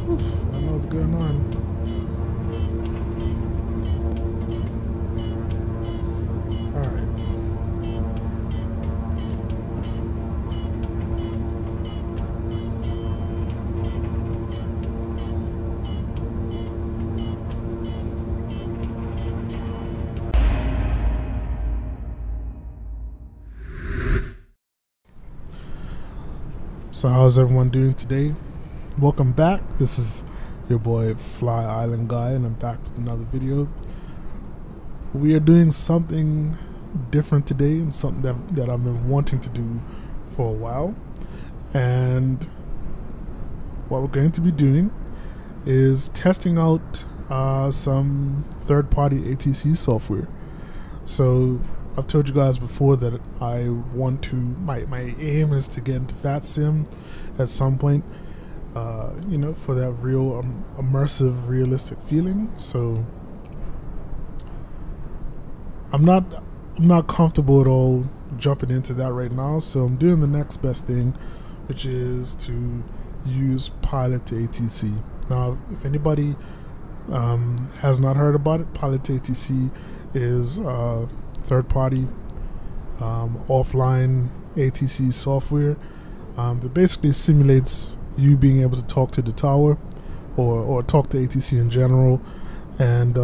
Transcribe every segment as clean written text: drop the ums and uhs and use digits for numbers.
Oof, I don't know what's going on. So how's everyone doing today? Welcome back. This is your boy Fly Island Guy, and I'm back with another video. We are doing something different today, and something that I've been wanting to do for a while. And what we're going to be doing is testing out some third-party ATC software. So I've told you guys before that I want to, my aim is to get into VATSIM at some point, you know, for that real immersive, realistic feeling. So I'm not comfortable at all jumping into that right now. So I'm doing the next best thing, which is to use Pilot2ATC. Now, if anybody has not heard about it, Pilot2ATC is third-party offline ATC software that basically simulates you being able to talk to the tower or talk to ATC in general, and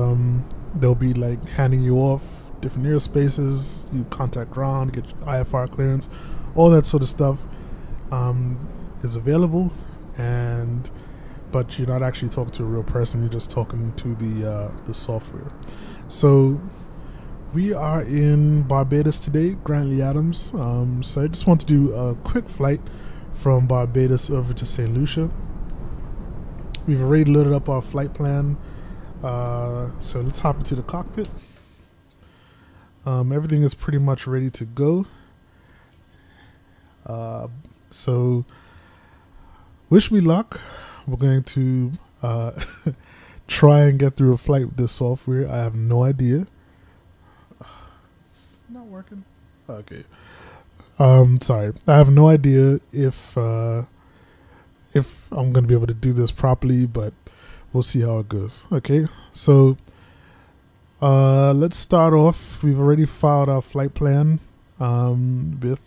they'll be like handing you off different airspaces, you contact ground, get IFR clearance, all that sort of stuff is available, but you're not actually talking to a real person, you're just talking to the software. So we are in Barbados today, Grantley Adams. So I just want to do a quick flight from Barbados over to St. Lucia. We've already loaded up our flight plan. So let's hop into the cockpit. Everything is pretty much ready to go. So wish me luck. We're going to try and get through a flight with this software. I have no idea. Not working. Okay. Sorry. I have no idea if I'm going to be able to do this properly, but we'll see how it goes. Okay. So let's start off. We've already filed our flight plan with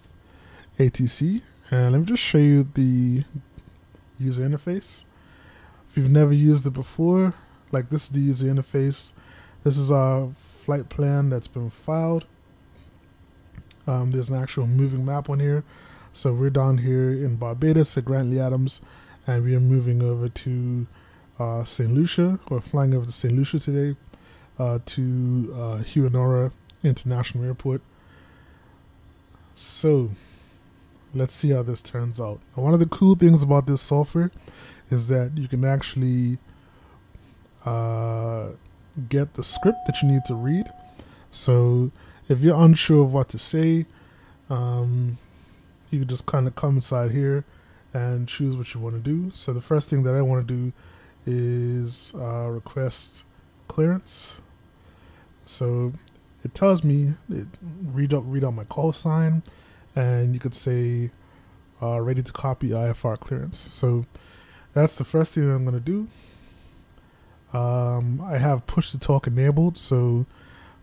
ATC, and let me just show you the user interface. If you've never used it before, like, this is the user interface. This is our flight plan that's been filed. There's an actual moving map on here. So we're down here in Barbados at Grantley Adams, and we are moving over to St. Lucia, or flying over to St. Lucia today, to Hewanorra International Airport. So let's see how this turns out. Now, one of the cool things about this software is that you can actually get the script that you need to read. So if you're unsure of what to say, you can just kind of come inside here and choose what you want to do. So the first thing that I want to do is request clearance. So it tells me, read out my call sign, and you could say ready to copy IFR clearance. So that's the first thing that I'm going to do. I have push to talk enabled, so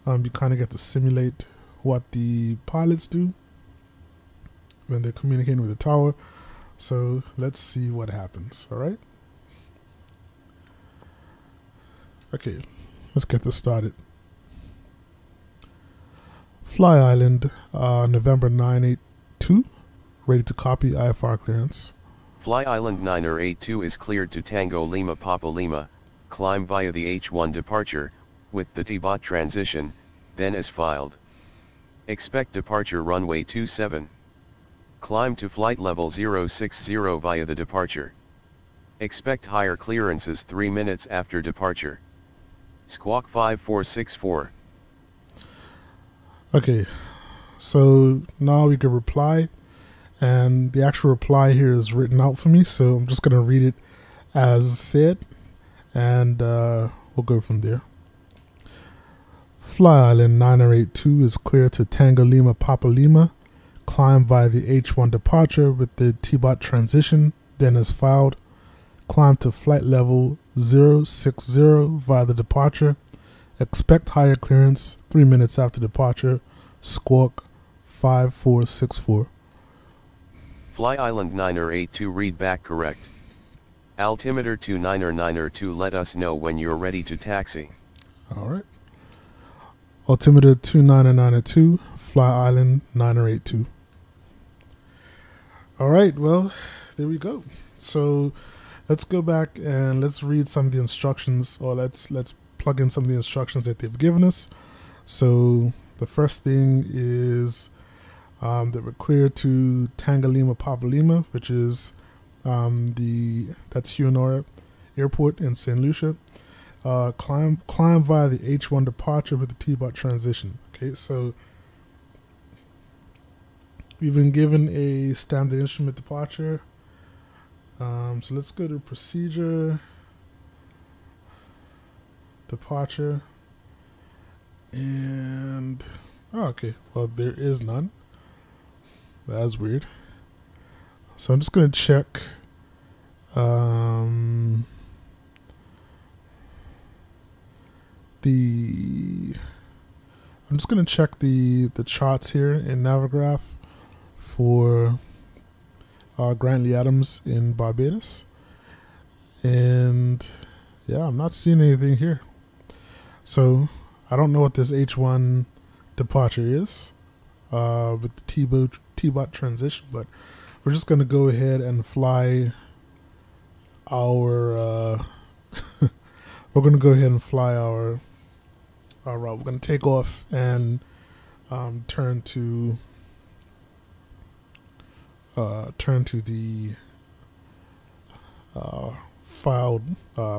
you kind of get to simulate what the pilots do when they're communicating with the tower. So let's see what happens. All right. Okay, let's get this started. Fly Island, November 982, ready to copy IFR clearance. Fly Island 982 is cleared to Tango Lima Papa Lima, climb via the H1 departure, with the T-bot transition, then as filed. Expect departure runway 27. Climb to flight level 060 via the departure. Expect higher clearances 3 minutes after departure. Squawk 5464. Okay, so now we can reply, and the actual reply here is written out for me, so I'm just going to read it as said, and we'll go from there. Fly Island 982 is clear to Tango Lima Papa Lima, climb via the H1 departure with the T-bot transition, then as filed. Climb to flight level 060 via the departure. Expect higher clearance 3 minutes after departure. Squawk 5464. Fly Island 9er82 read back correct. Altimeter 299er2 let us know when you're ready to taxi. Alright. Altimeter 299er2, Fly Island 9er82. Alright, well, there we go. So let's go back and let's read some of the instructions, or let's plug in some of the instructions that they've given us. So the first thing is that we're clear to Tango Lima Papa Lima, which is that's Hewanorra Airport in St. Lucia. Climb via the H1 departure with the T-bot transition. Okay, so we've been given a standard instrument departure. So let's go to procedure, departure, and okay, well, there is none. That's weird. So I'm just going to check I'm just going to check the charts here in Navigraph for Grantley Adams in Barbados, and yeah, I'm not seeing anything here. So I don't know what this H1 departure is with the T-bot transition, but we're just going to go ahead and fly our we're going to go ahead and fly our route. We're going to take off and turn to the filed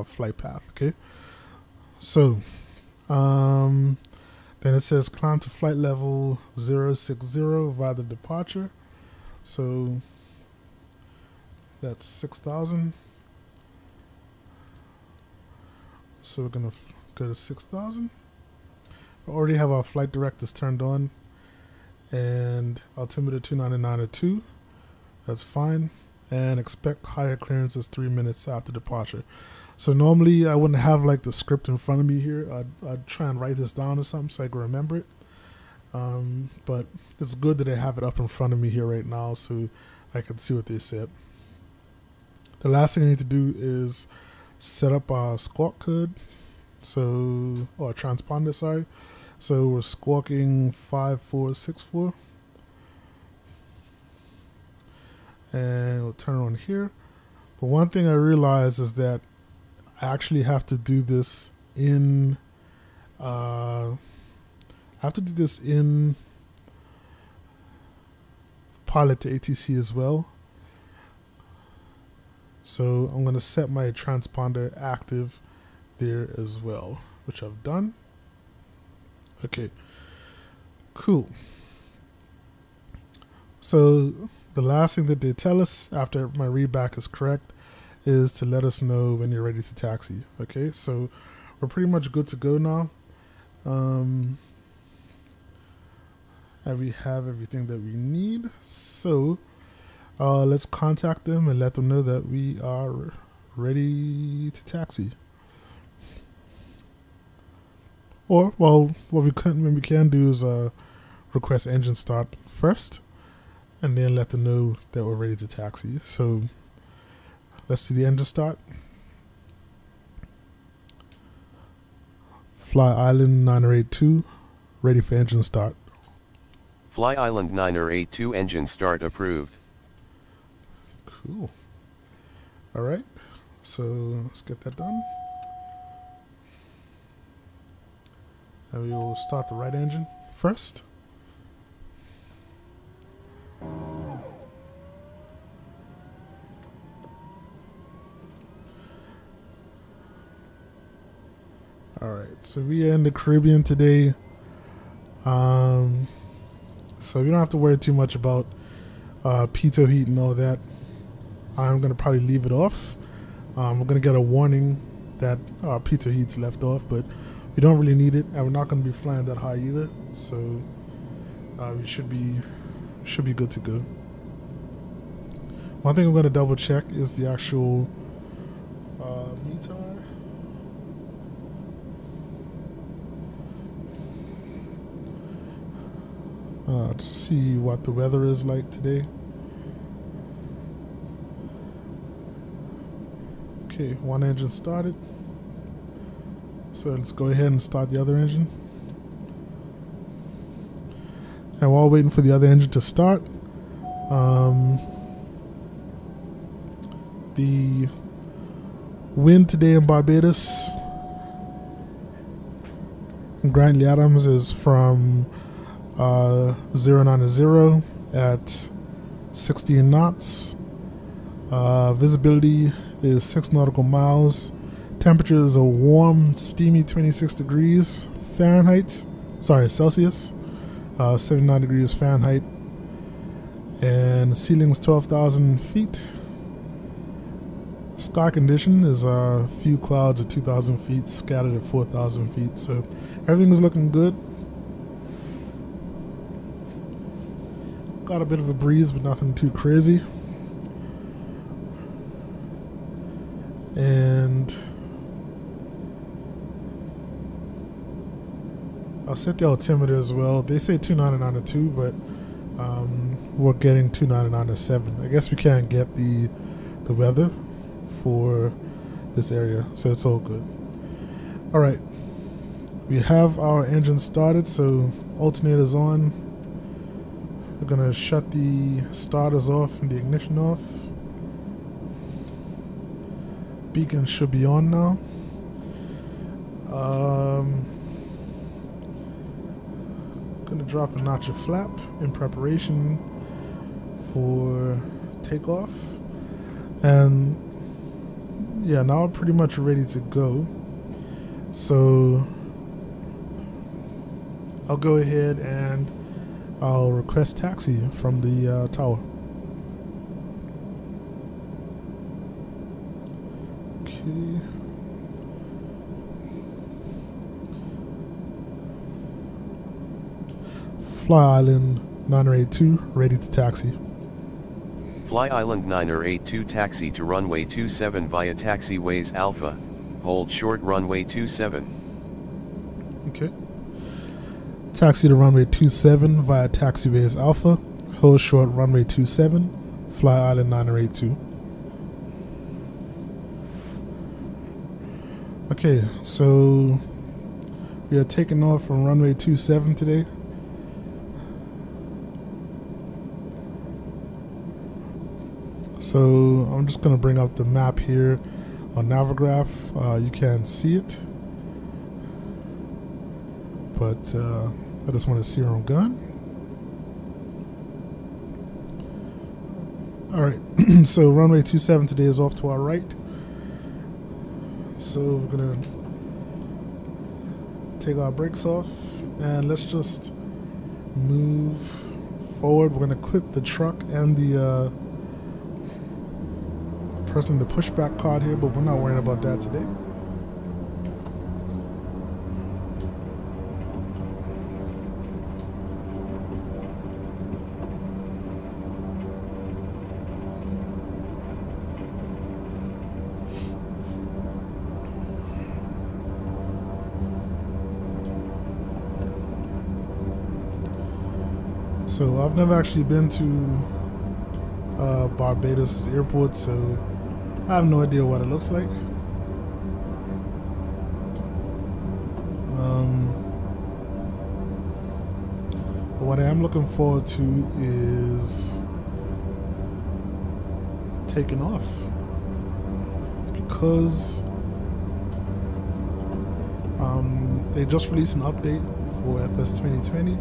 flight path. Okay, so then it says climb to flight level 060 via the departure. So that's 6,000. So we're gonna go to 6,000. We already have our flight directives turned on, and altimeter 29902. That's fine. And expect higher clearances 3 minutes after departure. So normally I wouldn't have like the script in front of me here. I'd try and write this down or something so I can remember it. But it's good that I have it up in front of me here right now so I can see what they said. The last thing I need to do is set up our squawk code, or transponder, sorry. So we're squawking 5464, and we'll turn on here. But one thing I realized is that I actually have to do this in Pilot2ATC as well. So I'm going to set my transponder active there as well, which I've done. Okay, cool. So the last thing that they tell us after my readback is correct is to let us know when you're ready to taxi. Okay, so we're pretty much good to go now. And we have everything that we need. So let's contact them and let them know that we are ready to taxi. Or, well, what we can do is request engine start first, and then let them know that we're ready to taxi. So let's do the engine start. Fly Island 9er82, ready for engine start. Fly Island 9er82 engine start approved. Cool. All right, so let's get that done. And we will start the right engine first. Alright, so we are in the Caribbean today. So we don't have to worry too much about pitot heat and all that. I'm going to probably leave it off. We're going to get a warning that our pitot heat's left off, but we don't really need it, and we're not going to be flying that high either, so we should be good to go. One thing I'm going to double check is the actual meter. To see what the weather is like today. Okay, one engine started. So let's go ahead and start the other engine. And while waiting for the other engine to start, the wind today in Barbados, in Grantley Adams, is from 090 at 16 knots. Visibility is 6 nautical miles. Temperature is a warm, steamy 26 degrees Fahrenheit. Sorry, Celsius. 79 degrees Fahrenheit. And the ceiling is 12,000 feet. Sky condition is a few clouds at 2,000 feet, scattered at 4,000 feet. So everything's looking good. Got a bit of a breeze, but nothing too crazy. And I'll set the altimeter as well. They say 299 to 2, but we're getting 299 to 7. I guess we can't get the weather for this area, so it's all good. All right, we have our engine started, so alternator's on. We're gonna shut the starters off and the ignition off. Beacon should be on now. Gonna drop a notch of flap in preparation for takeoff. And yeah, now we're pretty much ready to go. So I'll go ahead and I'll request taxi from the tower. Okay. Fly Island 982, ready to taxi. Fly Island 982 taxi to runway 27 via taxiways Alpha. Hold short runway 27. Okay. Taxi to runway 27 via taxiways Alpha. Hold short runway 27. Fly Island 982. Okay, so we are taking off from runway 27 today. So I'm just going to bring up the map here on Navigraph. You can see it, but I just want to see her on gun. Alright, so runway 27 today is off to our right. So we're going to take our brakes off and let's just move forward. We're going to clip the truck and the person in the pushback card here, but we're not worrying about that today. So I've never actually been to Barbados airport, so I have no idea what it looks like. But what I am looking forward to is taking off, because they just released an update for FS 2020.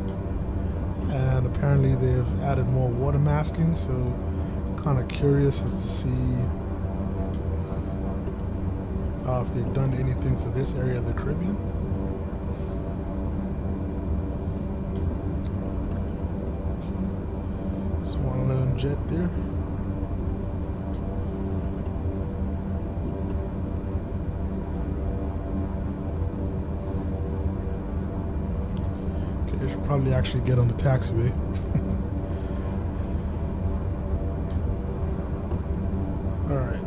And apparently they've added more water masking, so kind of curious as to see if they've done anything for this area of the Caribbean. Okay. So 111 jet there. I should probably actually get on the taxiway. Alright.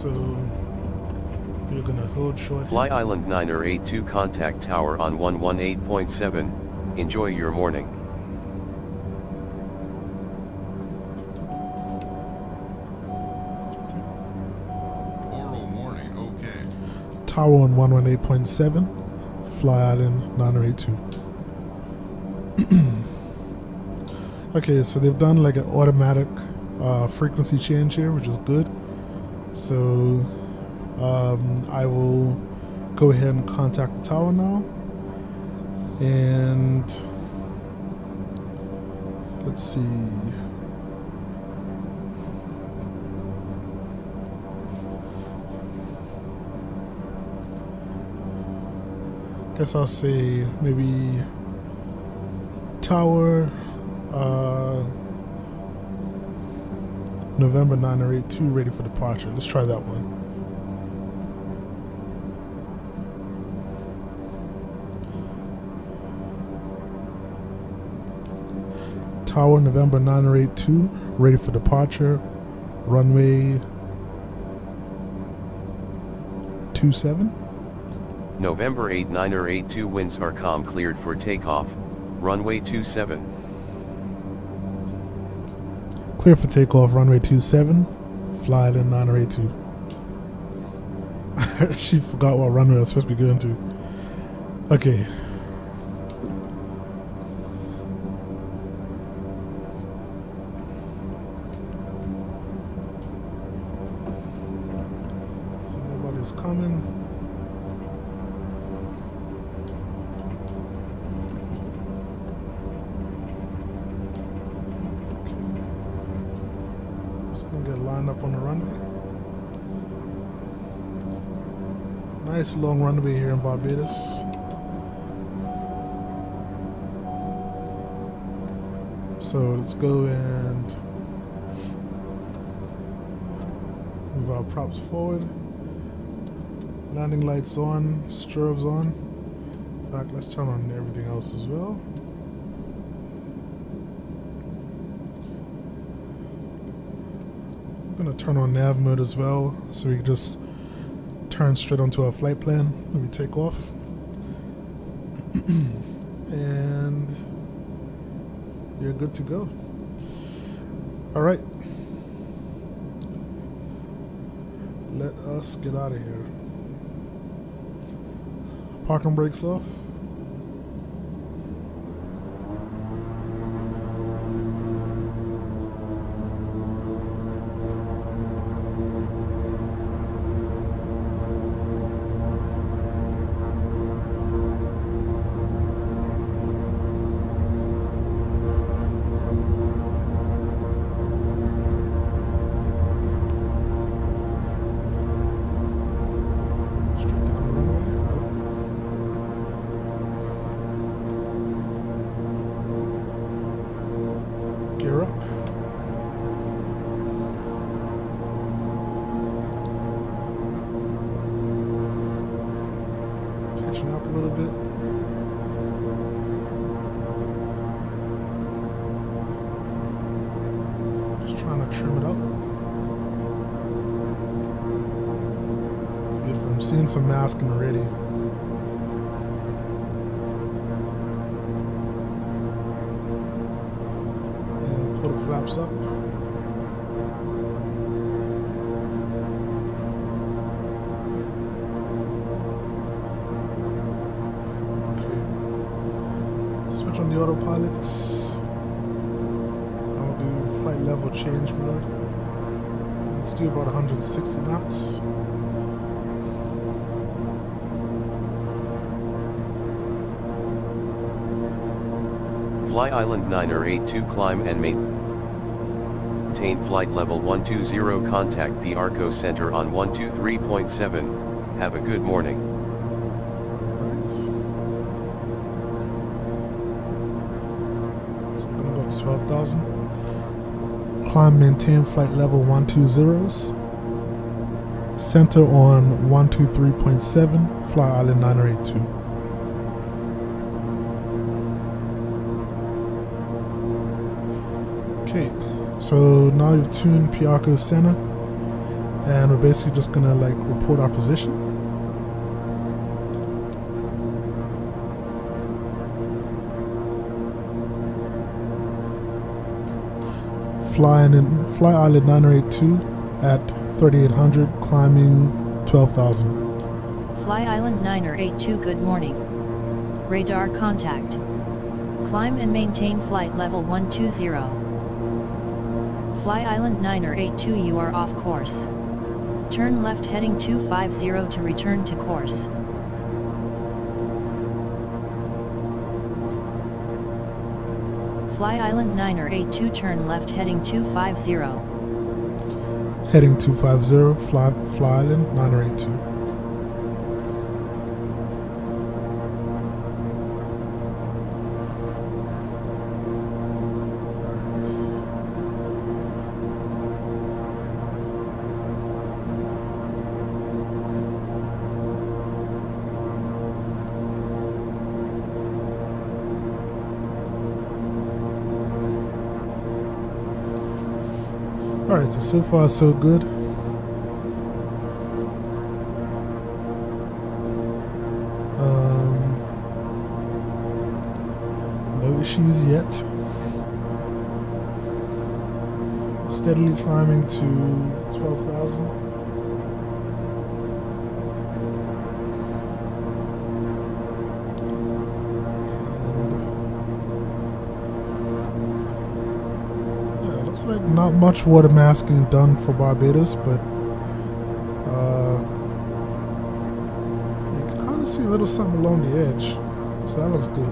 So you're gonna hold short. Fly Island 982 contact tower on 118.7. Enjoy your morning. Oral morning, okay. Tower on 118.7. Fly Island 982. Okay, so they've done like an automatic frequency change here, which is good. So I will go ahead and contact the tower now, and let's see. Guess I'll say maybe tower November 982 ready for departure. Let's try that one. Tower November 982 ready for departure. Runway 27. November 8 982 winds are calm, cleared for takeoff. Runway 27. Clear for takeoff, runway 27, Fly Island 982. She forgot what runway I was supposed to be going to. Okay. So nobody's coming. Get lined up on the runway. Nice long runway here in Barbados. So let's go and move our props forward. Landing lights on, strobes on. In fact, let's turn on everything else as well. I'm going to turn on nav mode as well, so we can just turn straight onto our flight plan when we take off. And you're good to go. Alright. Let us get out of here. Parking brakes off. Gear up. Pitching up a little bit. Just trying to trim it up. Beautiful. I'm seeing some masking already. Pull the flaps up. Okay. Switch on the autopilot. I'll do flight level change mode. Let's do about 160 knots. Fly Island 982 climb and maintain flight level 120, contact the ARCO Center on 123.7, have a good morning. So we're going to go to 12,000. Climb, maintain flight level 120s. Center on 123.7, Fly Island 982. Okay, so now you've tuned Piarco Center, and we're basically just gonna like report our position. Fly Island 9082 at 3800, climbing 12,000. Fly Island 9082, good morning. Radar contact. Climb and maintain flight level 120. Fly Island 9082, you are off course. Turn left heading 250 to return to course. Fly Island 9082, turn left heading 250. Heading 250, Fly Island 9082. Alright, so far so good. No issues yet. Steadily climbing to 12,000. Looks like not much water masking done for Barbados, but you can kind of see a little something along the edge, so that looks good.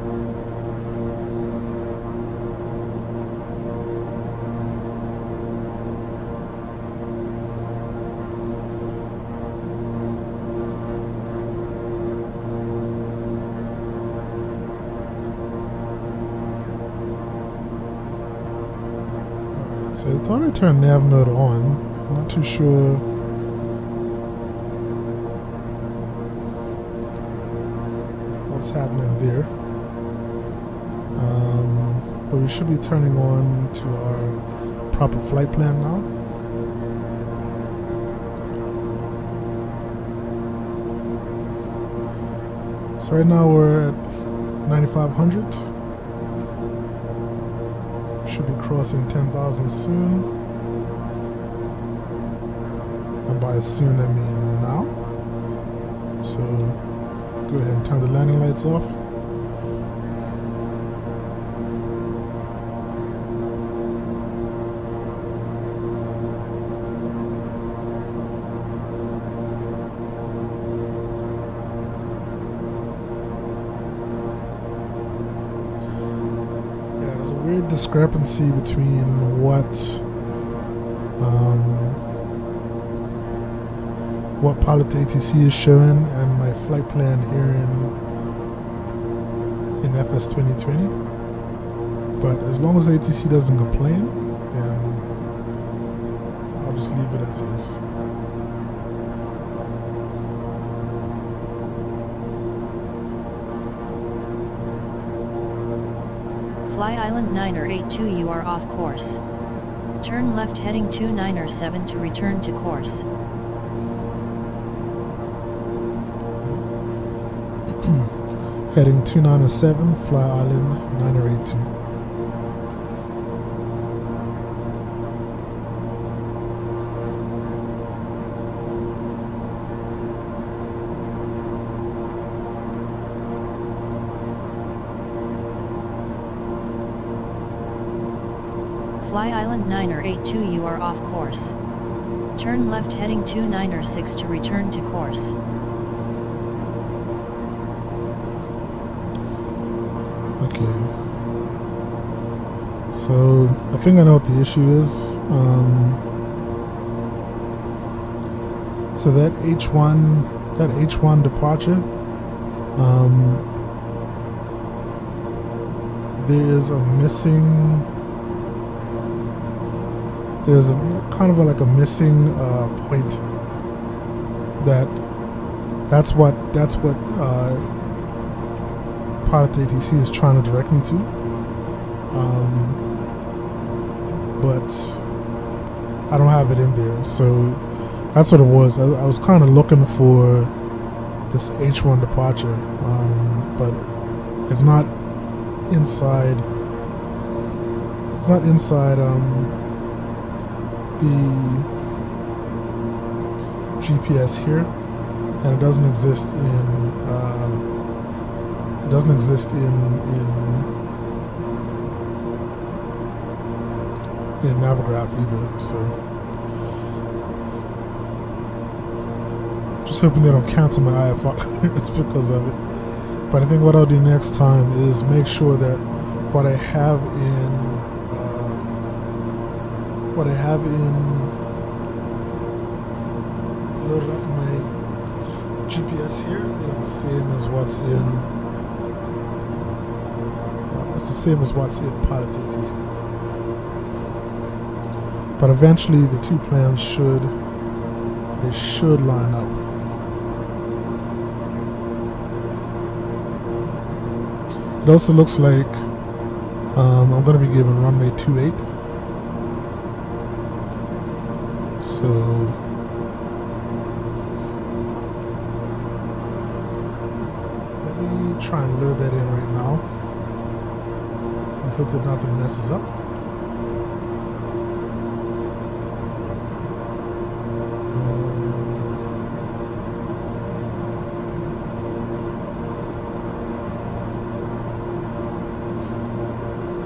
So I thought I turned nav mode on. I'm not too sure. What's happening there. But we should be turning on to our proper flight plan now. So right now we're at 9,500. Should be crossing 10,000 soon, and by soon I mean now. So go ahead and turn the landing lights off. Weird discrepancy between what Pilot2ATC is showing and my flight plan here in FS 2020. But as long as ATC doesn't complain, then I'll just leave it as is. Fly Island 9082, you are off course. Turn left heading 297 to return to course. Heading 297, Fly Island 9082. Fly Island 9082, you are off course. Turn left heading 296 to return to course. Okay. So I think I know what the issue is. So that H1 departure, there is a missing. There's a kind of like a missing point. That's what Pilot2ATC is trying to direct me to. But I don't have it in there. So That's what it was. I was kind of looking for this H1 departure, but it's not inside. It's not inside the GPS here, and it doesn't exist in. It doesn't exist in Navigraph either. So. Just hoping they don't cancel my IFR clearance because of it. But I think what I'll do next time is make sure that what I have in loaded up my GPS here is the same as what's in Pilot2ATC. But eventually the two plans should line up. It also looks like I'm going to be given runway 28. So let me try and load that in right now. I hope that nothing messes up.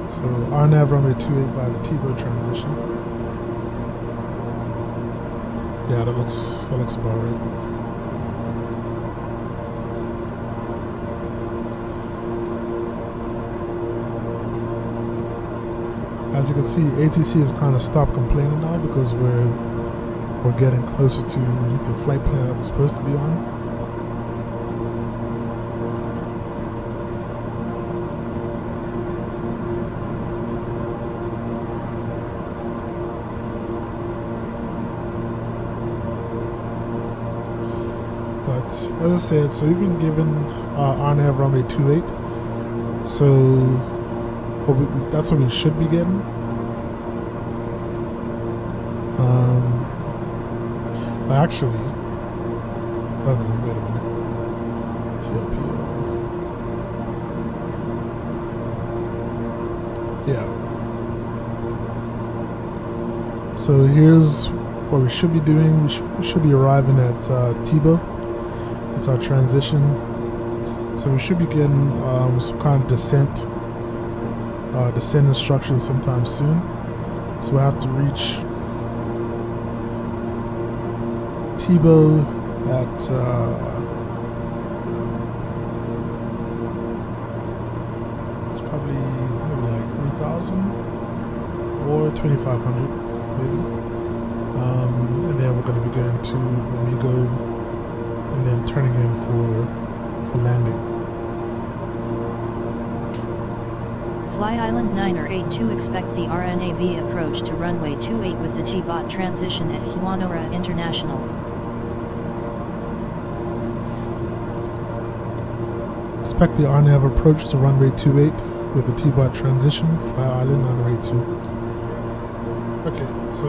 So RNAV runway 28 by the T-boat transition. Yeah, that looks about right. As you can see, ATC has kind of stopped complaining now because we're getting closer to the flight plan that we're supposed to be on. As I said, so we've been given RNAV runway 28, so that's what we should be getting. Actually, oh no, wait a minute. TLPL. Yeah. So here's what we should be doing. We should be arriving at Tibo. It's our transition, so we should be getting some kind of descent instructions sometime soon. So we have to reach Tibo at it's probably maybe like 3,000 or 2,500 maybe, and then we're going to be going to Amigo and then turning in for landing. Fly Island 982 expect the RNAV approach to runway 28 with the T-bot transition at Hewanorra International. Expect the RNAV approach to runway 28 with the T-bot transition, Fly Island 982. Okay, so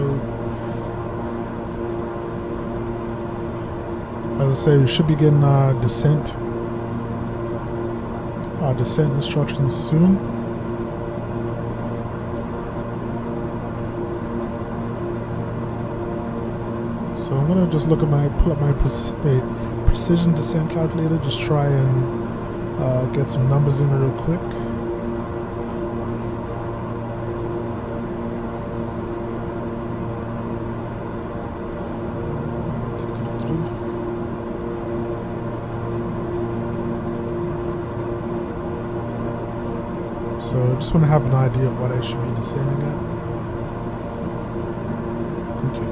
as I say, we should be getting our descent instructions soon. So I'm gonna just pull up my precision descent calculator, just try and get some numbers in real quick. So I just want to have an idea of what I should be descending at. Okay.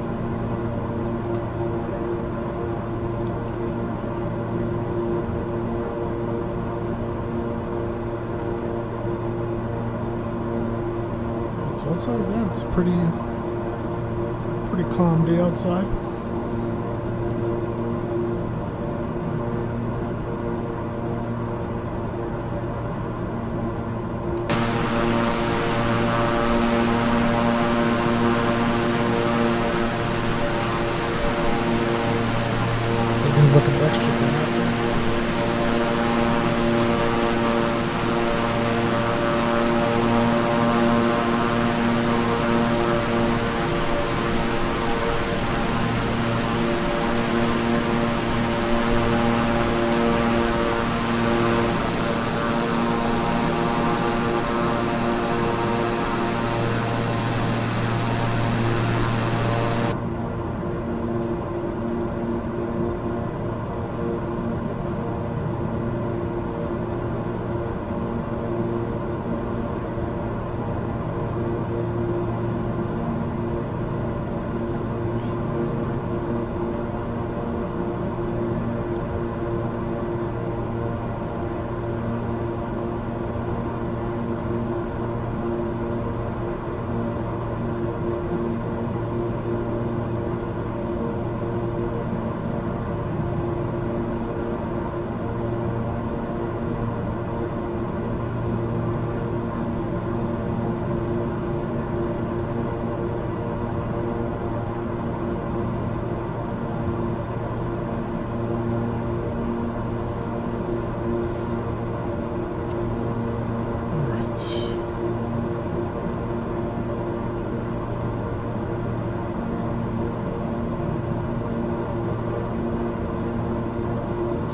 So outside of that, it's a pretty calm day outside.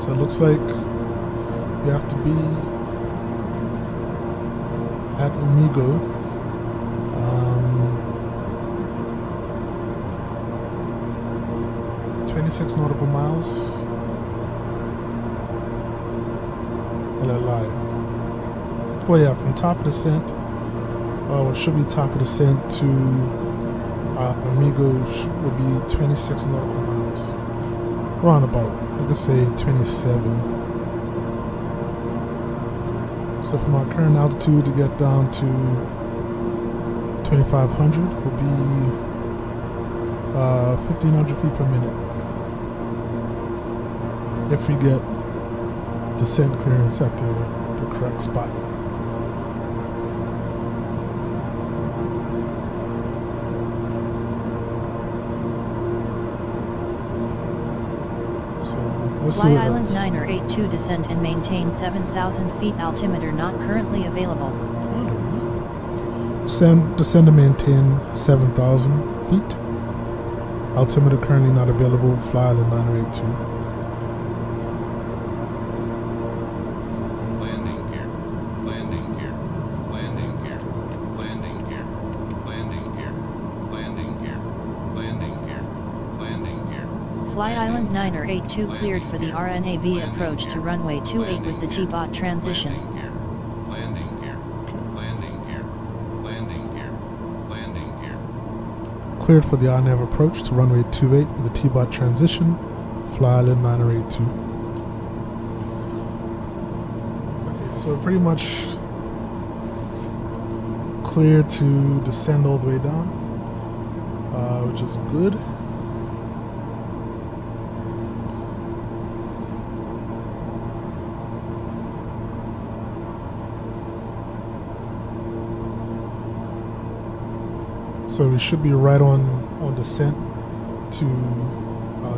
So it looks like you have to be at Amigo. 26 nautical miles. LLI. Oh yeah, from top of descent, what should be top of descent to Amigo would be 26 nautical miles. Roundabout, you could say 27. So from our current altitude to get down to 2,500 would be 1,500 feet per minute. If we get descent clearance at the correct spot. So let's see Fly what Island happens. 982 descend and maintain 7,000 feet. Altimeter not currently available. Descend and maintain 7,000 feet. Altimeter currently not available. Fly Island 982. Landing gear. Landing gear. Landing gear. Landing gear. Landing gear. Landing gear. Landing gear. Landing gear. Fly Island 982 cleared for the RNAV approach to runway 28 with the T-bot transition. Landing gear. Landing gear. Landing gear. Landing gear. Cleared for the RNAV approach to runway 28 with the T-bot transition. Fly Island 982. Okay, so pretty much clear to descend all the way down, which is good. So we should be right on descent to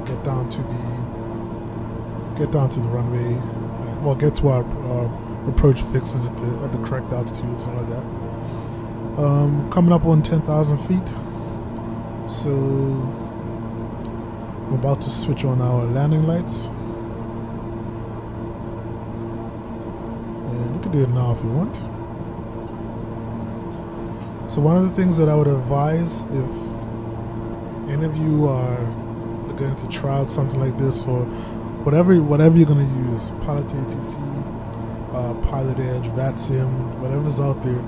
get down to the runway. Well, get to our approach fixes at the correct altitude, something like that. Coming up on 10,000 feet. So I'm about to switch on our landing lights. And you can do it now if you want. So one of the things that I would advise if any of you are going to try out something like this, or whatever you're going to use, Pilot2ATC, Pilot Edge, VATSIM, whatever's out there,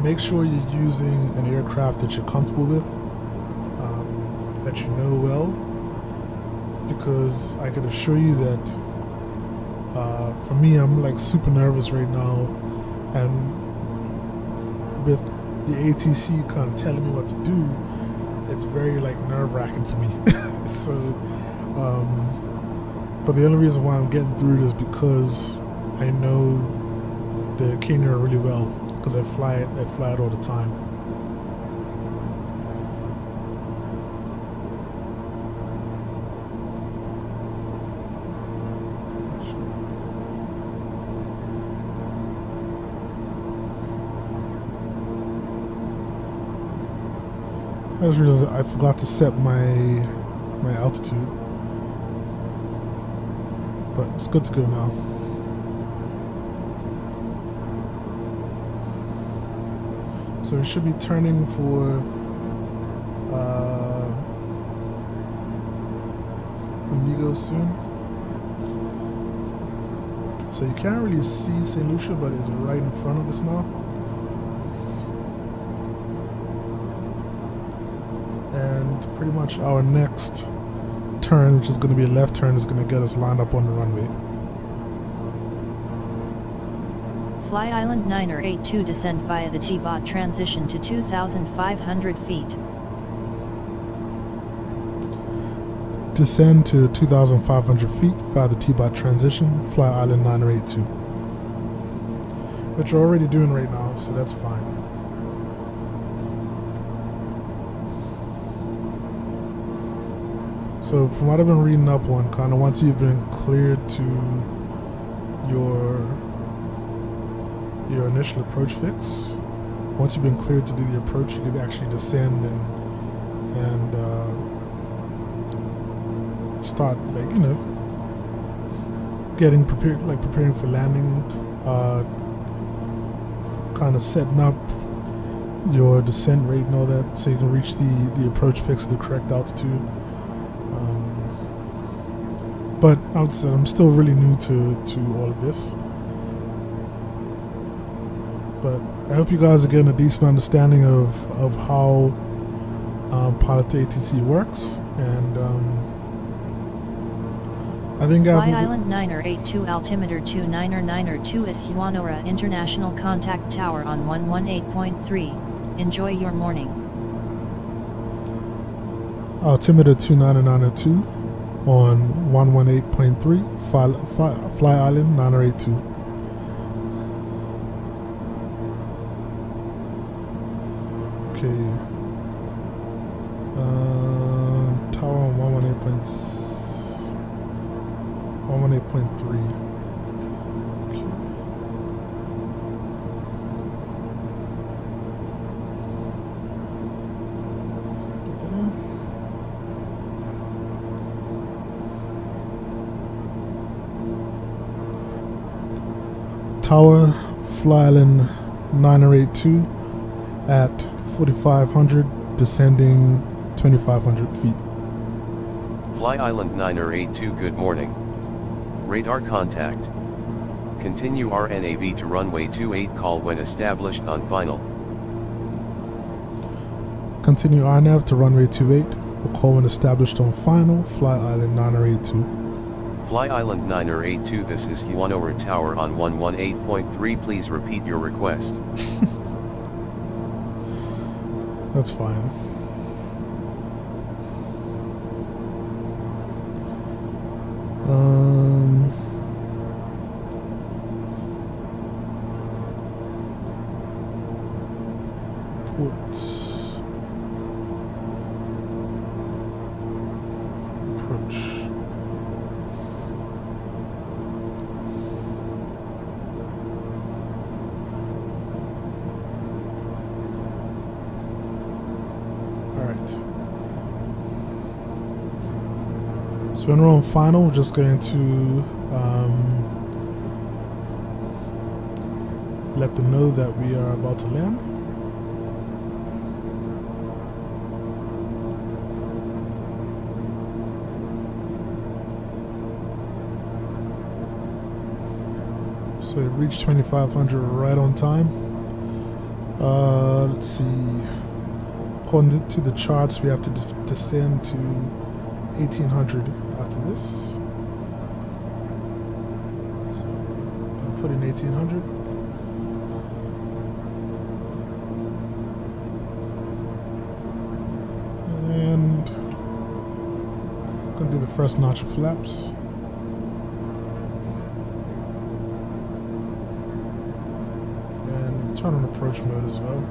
make sure you're using an aircraft that you're comfortable with, that you know well, because I can assure you that for me, I'm like super nervous right now, and with the ATC kind of telling me what to do, it's very like nerve-wracking for me. So, but the only reason why I'm getting through it is because I know the KingAir really well, because I fly it all the time. I just realized I forgot to set my altitude, but it's good to go now. So we should be turning for Amigo soon. So you can't really see St. Lucia, but it's right in front of us now. And pretty much our next turn, which is going to be a left turn, is going to get us lined up on the runway. Fly Island 982 descend via the T-bot transition to 2,500 feet. Descend to 2,500 feet via the T-bot transition, Fly Island 982. Which we're already doing right now, so that's fine. So from what I've been reading up on, kind of once you've been cleared to your initial approach fix, once you've been cleared to do the approach, you can actually descend and start, like, getting prepared, like preparing for landing, kind of setting up your descent rate and all that, so you can reach the approach fix at the correct altitude. But I'm still really new to all of this. But I hope you guys are getting a decent understanding of how Pilot2ATC works, and I think Fly Island 982 altimeter 299er2 at Hewanorra International, contact tower on 118.3. Enjoy your morning. Altimeter 299er2 on 118.3, Fly Island 982. Okay. Tower on 118.3. Okay. Put that in. Tower, Fly Island 982 at 4,500, descending 2,500 feet. Fly Island 982, good morning. Radar contact. Continue RNAV to runway 28, call when established on final. Continue RNAV to runway 28, or call when established on final, Fly Island 982. Fly Island 982, this is Hewanorra Tower on 118.3, please repeat your request. That's fine. Ports. Approach. So when we're on final, we're just going to let them know that we are about to land. So we reached 2,500 right on time. Let's see. According to the charts, we have to descend to 1,800 after this. So I'll put in 1,800. And I'm going to do the first notch of flaps. And turn on approach mode as well.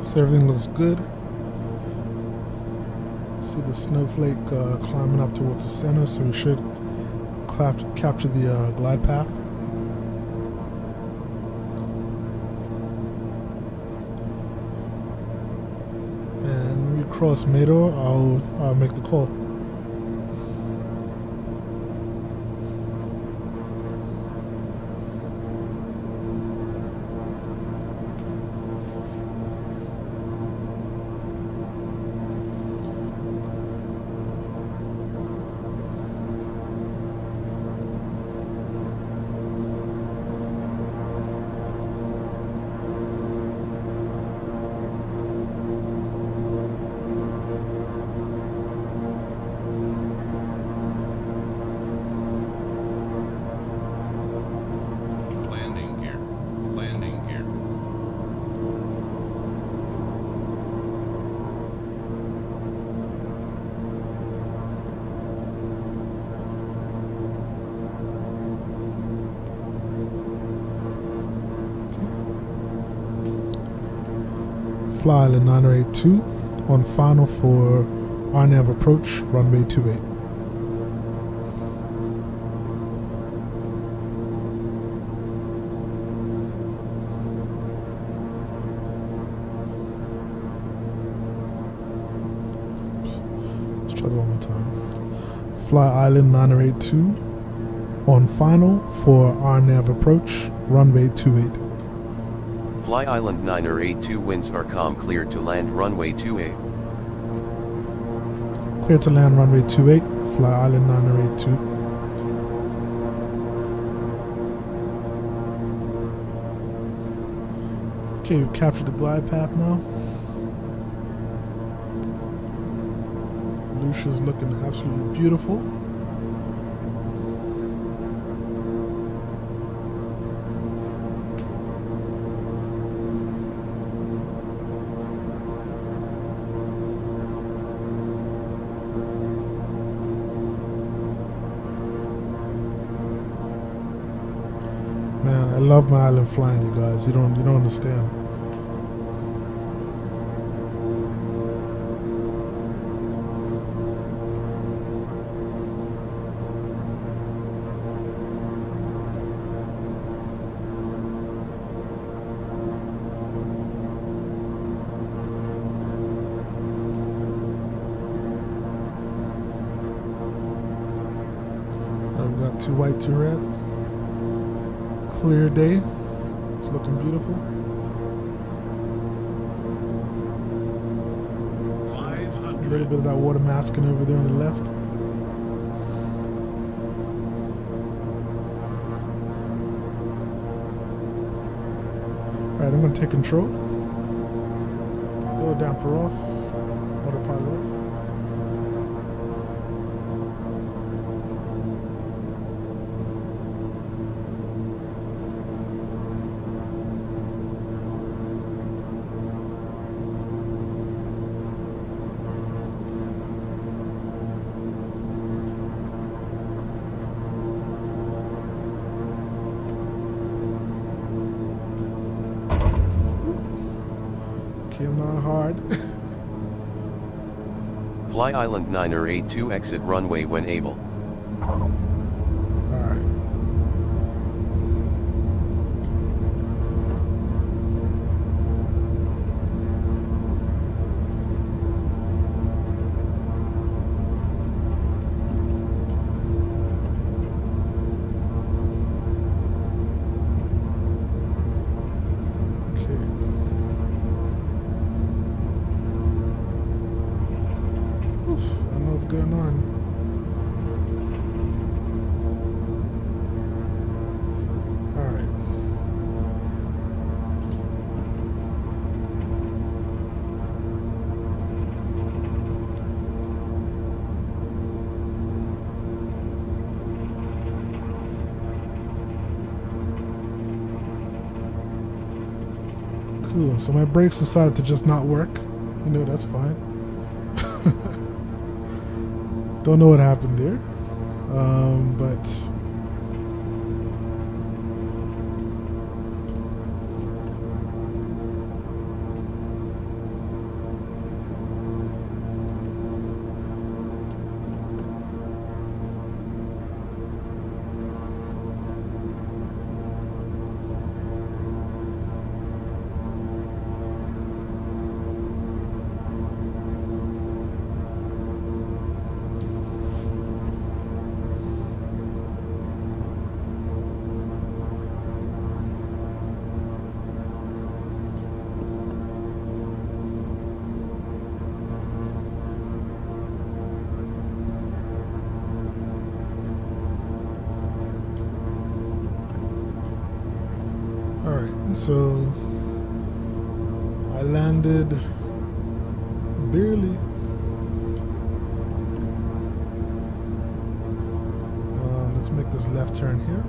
So everything looks good. See the snowflake climbing up towards the center, so we should capture the glide path. And when we cross Mador, I'll make the call. Fly Island 982 on final for RNAV approach, runway 28. Fly Island 982 on final for RNAV approach, runway 28. Fly Island 982 winds are calm, cleared to land runway 28. Clear to land runway 28, Fly Island 982. Okay, we've captured the glide path now. Lucia's looking absolutely beautiful. Man, I love my island flying, you guys. You don't understand. I've got 2 white, 2 red. Clear day. It's looking beautiful. 500. A little bit of that water masking over there on the left. Alright, I'm going to take control. Little damper off. Autopilot off. Came out hard. Fly Island 982 exit runway when able. Alright. Going on. All right. Cool. So my brakes decided to just not work. You know, that's fine. Don't know what happened there, but so I landed barely. Let's make this left turn here.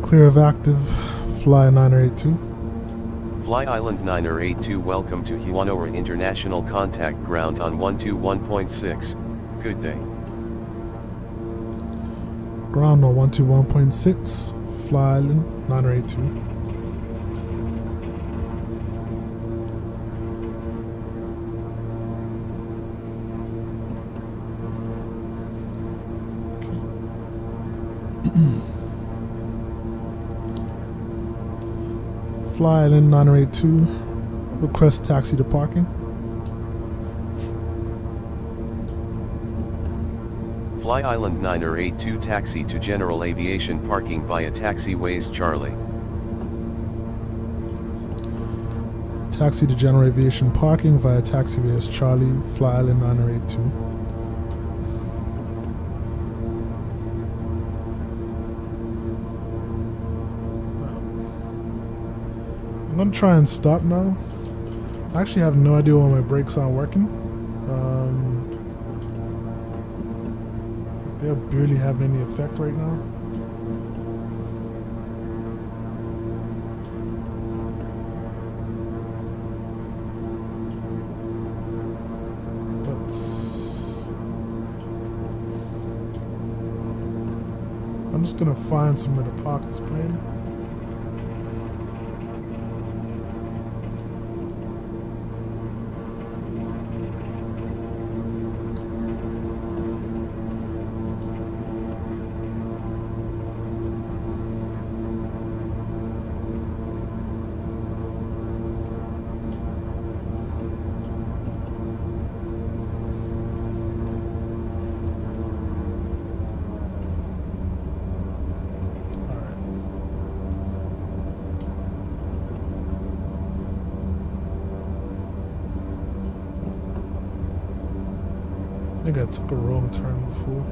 Clear of active, Fly 982. Fly Island 982, welcome to Hewanorra International, contact ground on 121.6, good day. Ground on 121.6, Fly Island 982. Fly Island 982, request taxi to parking. Fly Island 982 taxi to general aviation parking via taxiways Charlie. Taxi to general aviation parking via taxiways Charlie, Fly Island 982. I'm gonna try and stop now. I actually have no idea why my brakes aren't working. They barely have any effect right now. I'm just gonna find somewhere to park this plane. I think I took a wrong turn before.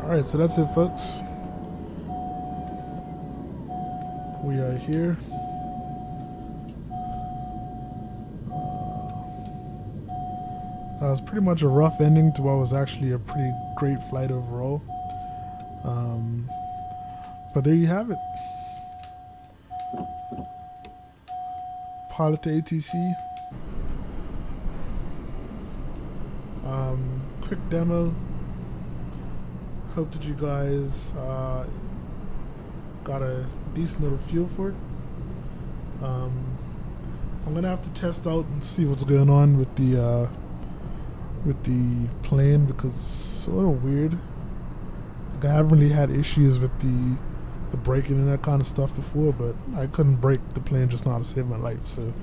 Alright, so that's it, folks. We are here. That was pretty much a rough ending to what was actually a pretty great flight overall. But there you have it. Pilot2ATC. Quick demo. Hope that you guys got a decent little feel for it. I'm gonna have to test out and see what's going on with the plane, because it's sort of weird. Like, I haven't really had issues with the braking and that kind of stuff before, but I couldn't brake the plane just now to save my life. So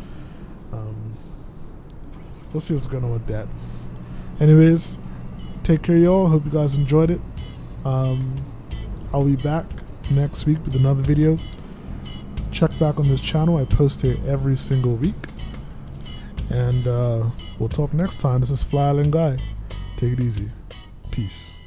we'll see what's going on with that. Anyways, take care, y'all. Hope you guys enjoyed it. I'll be back next week with another video. Check back on this channel. I post here every single week. And we'll talk next time. This is Fly Island Guy. Take it easy. Peace.